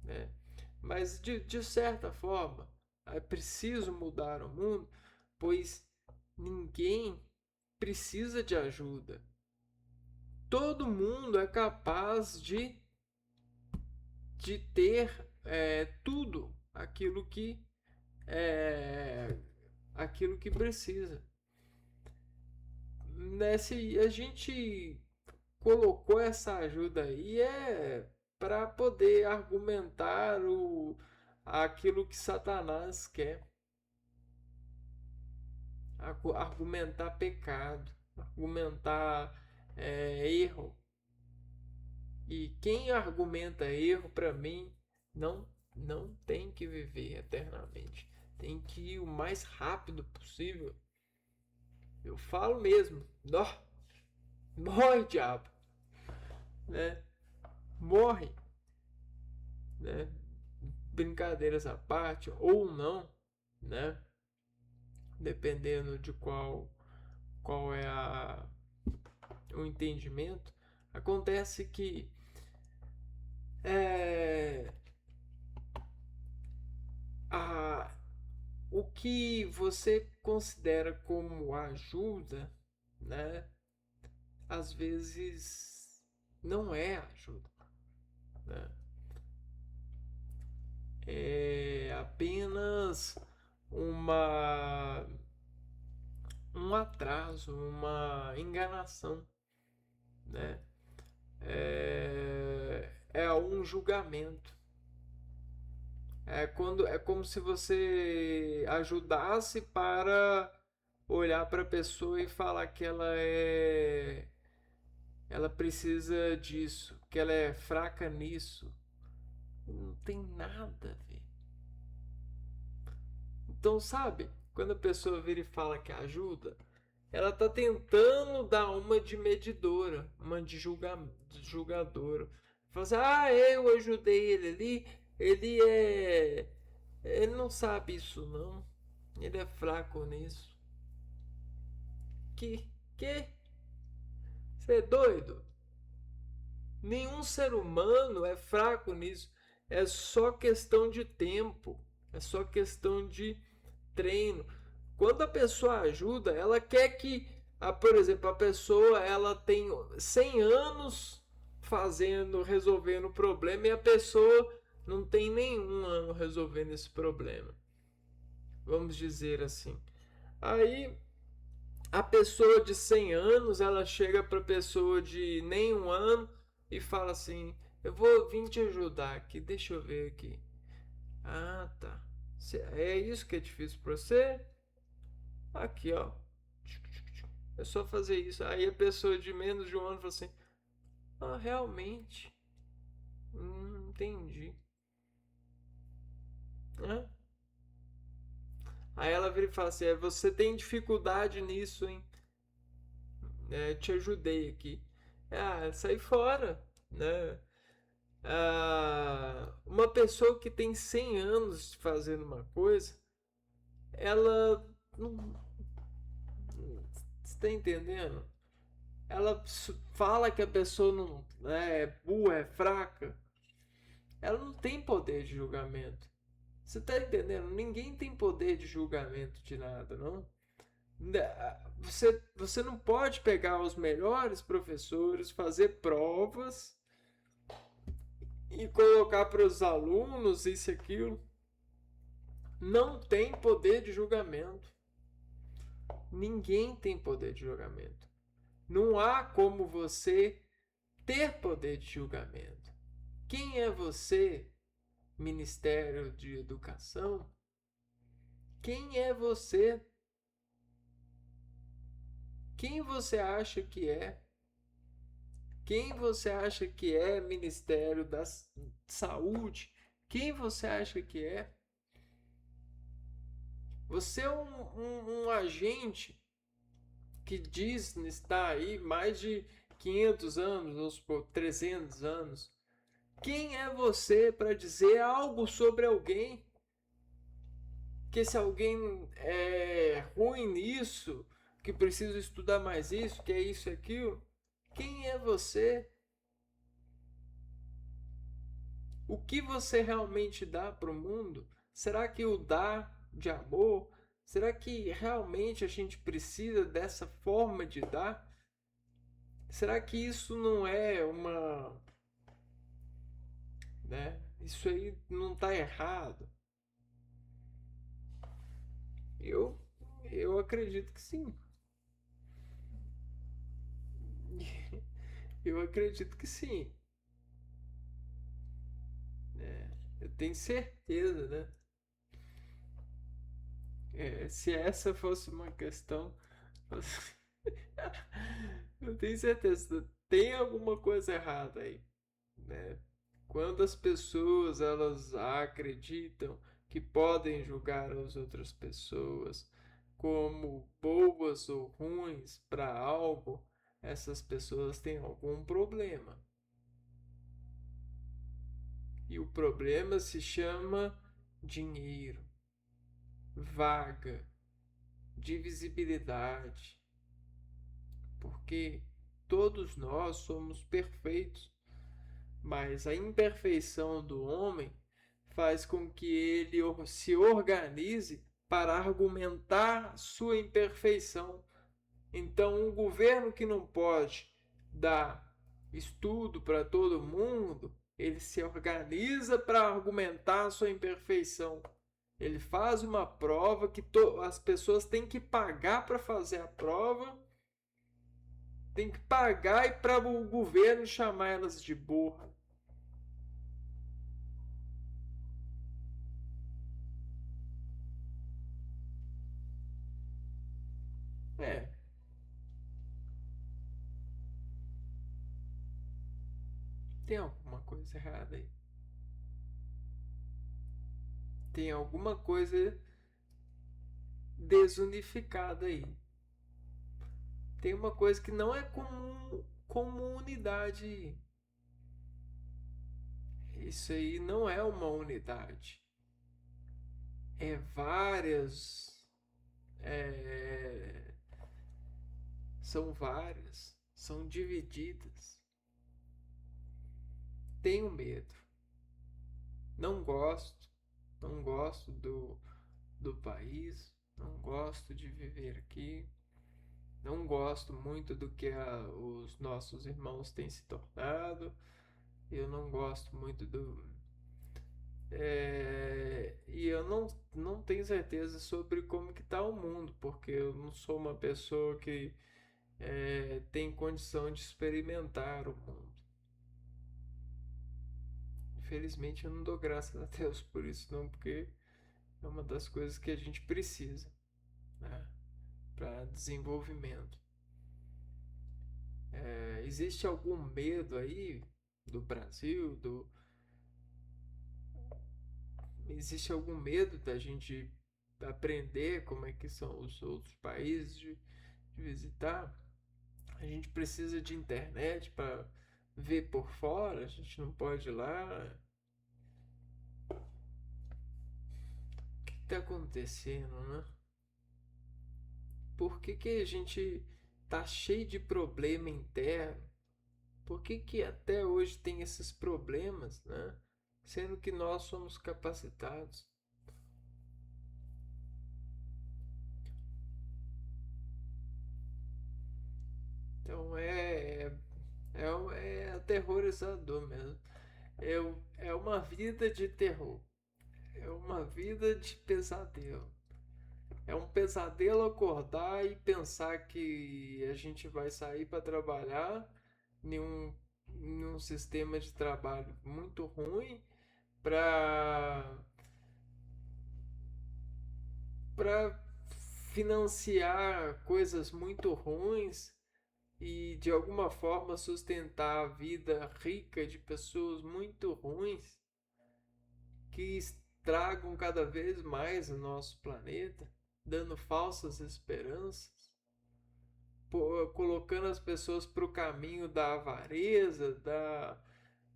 A: né? Mas de certa forma é preciso mudar o mundo, pois ninguém precisa de ajuda. Todo mundo é capaz de ter tudo é, aquilo que precisa. Se a gente colocou essa ajuda aí para poder argumentar aquilo que Satanás quer, argumentar pecado, argumentar erro. E quem argumenta erro, para mim, não tem que viver eternamente. Tem que ir o mais rápido possível. Eu falo mesmo. Morre, diabo. Né? Morre. Né? Brincadeiras à parte, ou não. Né? Dependendo de qual é o entendimento. Acontece que é, a, o que você considera como ajuda, né? Às vezes não é ajuda, né? É apenas uma um atraso, uma enganação, né? É um julgamento. É como se você ajudasse para olhar para a pessoa e falar que ela precisa disso, que ela é fraca nisso. Não tem nada a ver. Então, sabe, quando a pessoa vira e fala que ajuda, Ela tá tentando dar uma de medidora, uma de julgadora. Fala assim, eu ajudei ele ali, ele é. Ele não sabe isso não. Ele é fraco nisso. Que? Que? Você é doido? Nenhum ser humano é fraco nisso. É só questão de tempo. É só questão de treino. Quando a pessoa ajuda, ela quer que, por exemplo, a pessoa ela tem 100 anos resolvendo o problema e a pessoa não tem nenhum ano resolvendo esse problema. Vamos dizer assim. Aí a pessoa de 100 anos, ela chega para a pessoa de nenhum ano e fala assim: "Eu vou vir te ajudar aqui, deixa eu ver aqui". Ah, tá. É isso que é difícil para você? Aqui, ó. É só fazer isso. Aí a pessoa de menos de um ano fala assim: "Ah, realmente. Entendi". Hã? Aí ela vira e fala assim: "Você tem dificuldade nisso, hein? Te ajudei aqui". Sai fora, né? Uma pessoa que tem 100 anos fazendo uma coisa, ela não. Você tá entendendo? Ela fala que a pessoa não é burra, é fraca. Ela não tem poder de julgamento. Você tá entendendo? Ninguém tem poder de julgamento de nada, não? Você não pode pegar os melhores professores, fazer provas e colocar para os alunos isso e aquilo. Não tem poder de julgamento. Ninguém tem poder de julgamento. Não há como você ter poder de julgamento. Quem é você, Ministério de Educação? Quem é você? Quem você acha que é? Quem você acha que é Ministério da Saúde? Quem você acha que é? Você é um agente que diz estar aí mais de 500 anos, vamos supor, 300 anos. Quem é você para dizer algo sobre alguém? Que se alguém é ruim nisso, que precisa estudar mais isso, que é isso e aquilo? Quem é você? O que você realmente dá para o mundo? Será que o dá de amor? Será que realmente a gente precisa dessa forma de dar? Será que isso não é uma, né? Isso aí não está errado? Eu eu acredito que sim. Eu acredito que sim. Eu tenho certeza, né? Se essa fosse uma questão, eu tenho certeza, tem alguma coisa errada aí, né? Quando as pessoas elas acreditam que podem julgar as outras pessoas como boas ou ruins para algo, essas pessoas têm algum problema. E o problema se chama dinheiro, vaga, divisibilidade, porque todos nós somos perfeitos, mas a imperfeição do homem faz com que ele se organize para argumentar sua imperfeição. Então, um governo que não pode dar estudo para todo mundo, ele se organiza para argumentar sua imperfeição. Ele faz uma prova que as pessoas têm que pagar para fazer a prova, tem que pagar e para o governo chamar elas de burra. É, tem alguma coisa errada aí. Tem alguma coisa desunificada aí. Tem uma coisa que não é comum, comunidade. Isso aí não é uma unidade. É várias. é, São várias. São divididas. Tenho medo. Não gosto. Não gosto do país. Não gosto de viver aqui. Não gosto muito do que os nossos irmãos têm se tornado. Eu não gosto muito do. E eu não tenho certeza sobre como que está o mundo, porque eu não sou uma pessoa que tem condição de experimentar o mundo. Infelizmente eu não dou graças a Deus por isso não, porque é uma das coisas que a gente precisa, né, para desenvolvimento. Existe algum medo aí do Brasil? Existe algum medo da gente aprender como é que são os outros países de visitar? A gente precisa de internet para ver por fora, a gente não pode ir lá. O que está acontecendo, né? Por que a gente tá cheio de problema interno? Por que até hoje tem esses problemas, né? Sendo que nós somos capacitados. Então é aterrorizador mesmo. É uma vida de terror. É uma vida de pesadelo. É um pesadelo acordar e pensar que a gente vai sair para trabalhar em um sistema de trabalho muito ruim para para financiar coisas muito ruins e de alguma forma sustentar a vida rica de pessoas muito ruins que estragam cada vez mais o nosso planeta, dando falsas esperanças, colocando as pessoas para o caminho da avareza,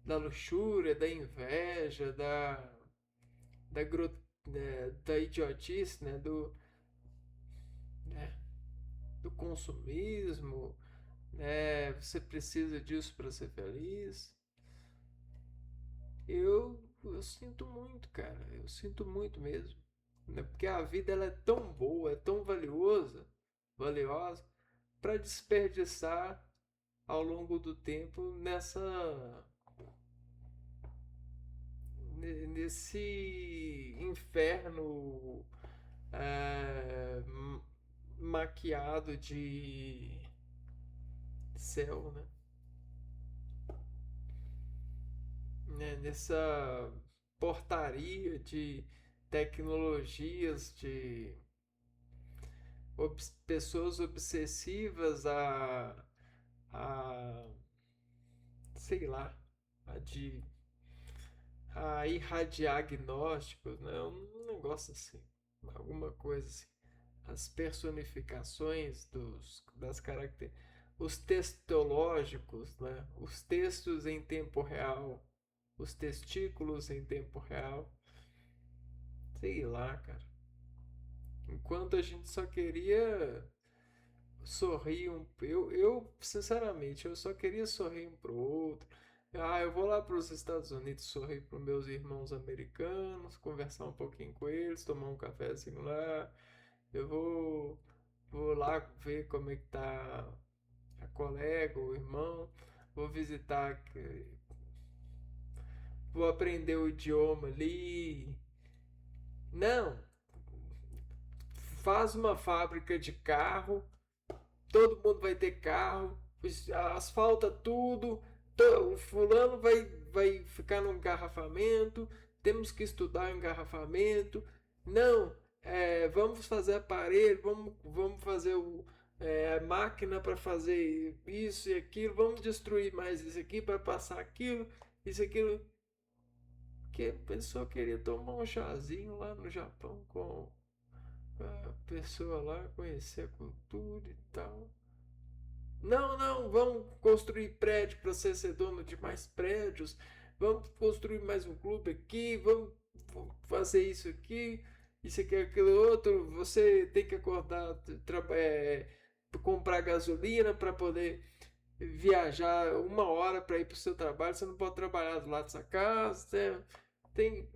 A: da luxúria, da inveja, da, da idiotice, né, do consumismo. Você precisa disso para ser feliz. Eu sinto muito, cara. Eu sinto muito mesmo. Né? Porque a vida ela é tão boa, é tão valiosa, para desperdiçar ao longo do tempo nesse inferno é, maquiado de céu, né? Nessa portaria de tecnologias, de pessoas obsessivas a sei lá, a de a irradiar gnósticos, né? Um negócio assim, alguma coisa assim. As personificações das características, os textológicos, né? Os textos em tempo real, os testículos em tempo real, sei lá, cara. Enquanto a gente só queria sorrir sinceramente, eu só queria sorrir um pro outro. Eu vou lá para os Estados Unidos sorrir para meus irmãos americanos, conversar um pouquinho com eles, tomar um cafezinho lá. Eu vou lá ver como é que tá a colega, o irmão. Vou visitar, vou aprender o idioma ali. Não, faz uma fábrica de carro, todo mundo vai ter carro, asfalta tudo, o fulano vai ficar no engarrafamento, temos que estudar o engarrafamento. Não, vamos fazer aparelho, vamos fazer máquina para fazer isso e aquilo, vamos destruir mais isso aqui para passar aquilo, isso aquilo. Que a pessoa queria tomar um chazinho lá no Japão com a pessoa lá, conhecer a cultura e tal. Não, não, vamos construir prédio para você ser dono de mais prédios. Vamos construir mais um clube aqui. Vamos fazer isso aqui, aquilo outro. Você tem que acordar, comprar gasolina para poder viajar 1 hora para ir para o seu trabalho. Você não pode trabalhar do lado da sua casa. Tem,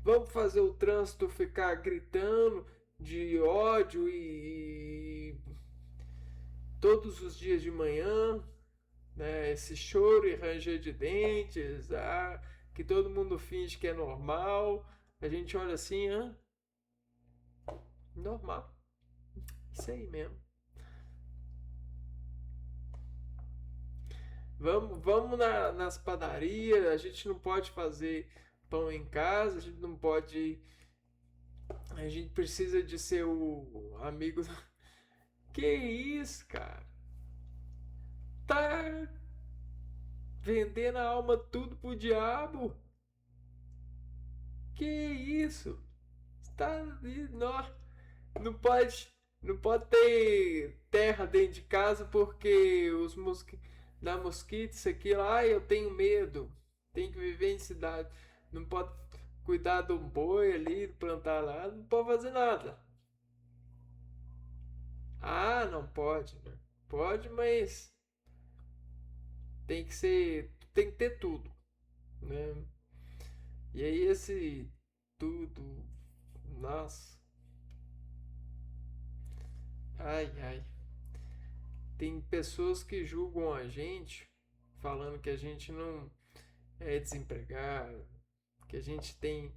A: vamos fazer o trânsito ficar gritando de ódio e todos os dias de manhã, né, esse choro e ranger de dentes, que todo mundo finge que é normal. A gente olha assim, normal, isso aí mesmo. Vamos nas padarias, a gente não pode fazer pão em casa, a gente não pode. A gente precisa de ser o amigo. Que isso, cara? Tá vendendo a alma tudo pro diabo? Que isso? Tá. Não, não pode. Não pode ter terra dentro de casa porque os dá mosquito, isso aqui lá, eu tenho medo. Tem que viver em cidade. Não pode cuidar de um boi ali, plantar lá, não pode fazer nada. Ah, não pode, né? Pode, mas tem que ter tudo, né? E aí esse tudo, nossa, ai, ai. Tem pessoas que julgam a gente falando que a gente não é desempregado, que a gente tem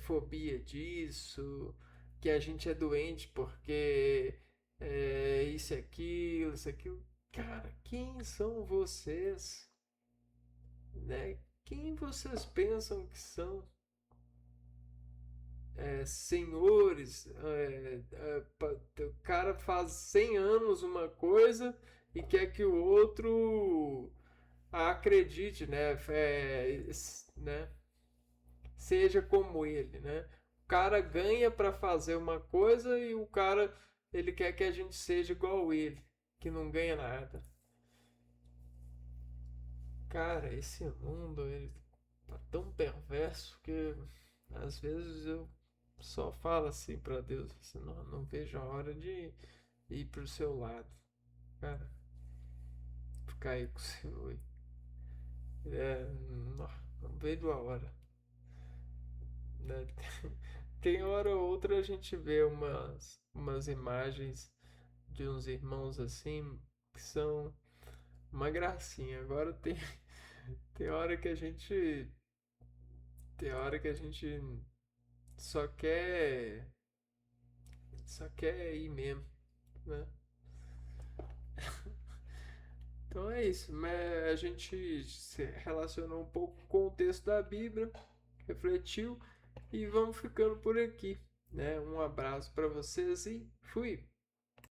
A: fobia disso, que a gente é doente porque isso, aquilo. Cara, quem são vocês? Né? Quem vocês pensam que são? Senhores, o cara faz 100 anos uma coisa e quer que o outro acredite, né? Né? Seja como ele, né? O cara ganha para fazer uma coisa e o cara ele quer que a gente seja igual ele, que não ganha nada. Cara, esse mundo ele tá tão perverso que às vezes eu só falo assim para Deus, assim, não vejo a hora de ir pro seu lado, cara, ficar aí com o Senhor. É, não vejo a hora, né? Tem hora ou outra a gente vê umas imagens de uns irmãos assim que são uma gracinha. Agora tem hora que a gente tem hora que a gente só quer só quer ir mesmo, né? Então é isso, mas a gente se relacionou um pouco com o texto da Bíblia, refletiu e vamos ficando por aqui, né? Um abraço para vocês e fui.